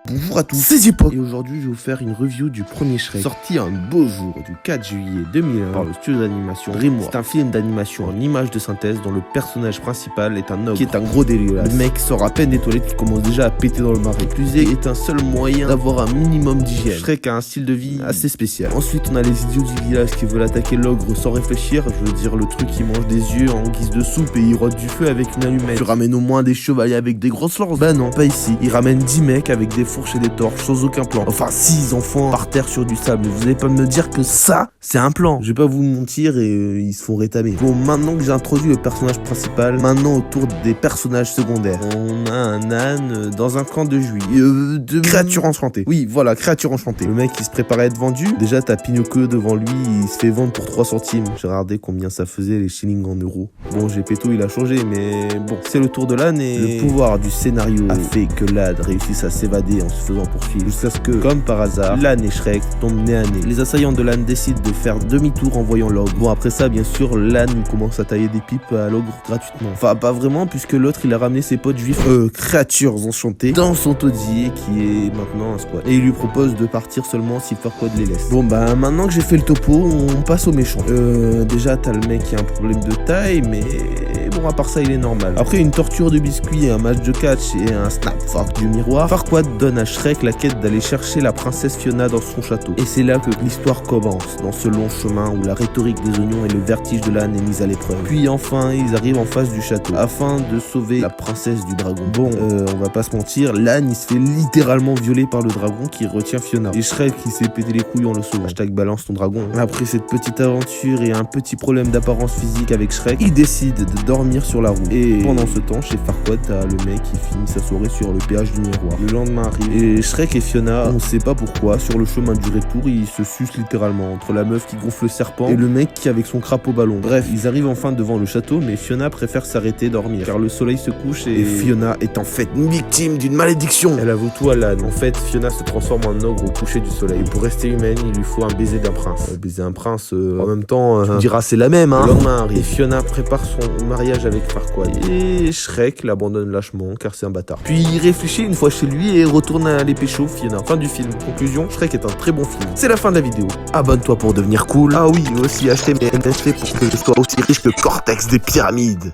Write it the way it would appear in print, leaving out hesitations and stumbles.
Bonjour à tous, c'est Zippo. Et aujourd'hui, je vais vous faire une review du premier Shrek, sorti un beau jour du 4 juillet 2001 par le studio d'animation DreamWorks. C'est un film d'animation en images de synthèse dont le personnage principal est un ogre qui est un gros dégueulasse. Le mec sort à peine des toilettes qui commence déjà à péter dans le marais. Plus est un seul moyen d'avoir un minimum d'hygiène. Shrek a un style de vie assez spécial. Ensuite, on a les idiots du village qui veulent attaquer l'ogre sans réfléchir. Je veux dire, le truc qui mange des yeux en guise de soupe et il rote du feu avec une allumette. Tu ramènes au moins des chevaliers avec des grosses lances. Bah non, pas ici. Il ramène 10 mecs avec des fourches et des torches sans aucun plan. Enfin, 6 enfants par terre sur du sable. Mais vous allez pas me dire que ça, c'est un plan. Je vais pas vous mentir et ils se font rétamer. Bon, maintenant que j'ai introduit le personnage principal, maintenant autour des personnages secondaires. On a un âne dans un camp de juillet. De créature enchantée. Oui, voilà, créature enchantée. Le mec, il se préparait à être vendu. Déjà, t'as Pinocchio devant lui, il se fait vendre pour 3 centimes. J'ai regardé combien ça faisait les shillings en euros. Bon, Gepetto, il a changé, mais bon, c'est le tour de l'âne et le pouvoir du scénario a fait que l'âne réussisse à s'évader en se faisant poursuivre. Jusqu'à ce que, comme par hasard, l'âne et Shrek tombent nez à nez. Les assaillants de l'âne décident de faire demi-tour en voyant l'ogre. Bon, après ça, bien sûr, l'âne commence à tailler des pipes à l'ogre gratuitement. Enfin, pas vraiment, puisque l'autre, il a ramené ses potes juifs, créatures enchantées, dans son taudis, qui est maintenant un squat. Et il lui propose de partir seulement si Farquaad les laisse. Bon, bah, maintenant que j'ai fait le topo, on passe aux méchants. Déjà, t'as le mec qui a un problème de taille, mais bon, à part ça, il est normal. Après une torture de biscuits, un match de catch et un snap fuck du miroir, Farquaad donne à Shrek la quête d'aller chercher la princesse Fiona dans son château. Et c'est là que l'histoire commence, dans ce long chemin où la rhétorique des oignons et le vertige de l'âne est mise à l'épreuve. Puis enfin, ils arrivent en face du château, afin de sauver la princesse du dragon. Bon, on va pas se mentir, l'âne il se fait littéralement violer par le dragon qui retient Fiona. Et Shrek qui s'est pété les couilles en le sauvant. Hashtag balance ton dragon. Après cette petite aventure et un petit problème d'apparence physique avec Shrek, il décide de dormir sur la roue. Et pendant ce temps, chez Farquaad, t'as le mec qui finit sa soirée sur le péage du miroir. Le lendemain arrive et Shrek et Fiona, on sait pas pourquoi, sur le chemin du retour, ils se sucent littéralement entre la meuf qui gonfle le serpent et le mec qui avec son crapaud ballon. Bref, ils arrivent enfin devant le château, mais Fiona préfère s'arrêter dormir car le soleil se couche et Fiona est en fait une victime d'une malédiction. Elle avoue tout à l'âne. En fait, Fiona se transforme en ogre au coucher du soleil. Et pour rester humaine, il lui faut un baiser d'un prince. Baiser un prince, en même temps, tu me diras c'est la même, hein. Le lendemain arrive et Fiona prépare son mariage avec Farquaad. Et Shrek l'abandonne lâchement car c'est un bâtard. Puis il réfléchit une fois chez lui et retourne à aller pécho Fiona. Fin du film. Conclusion, Shrek est un très bon film. C'est la fin de la vidéo. Abonne-toi pour devenir cool. Ah oui, aussi achetez mes NFT pour que je sois aussi riche que Cortex des pyramides.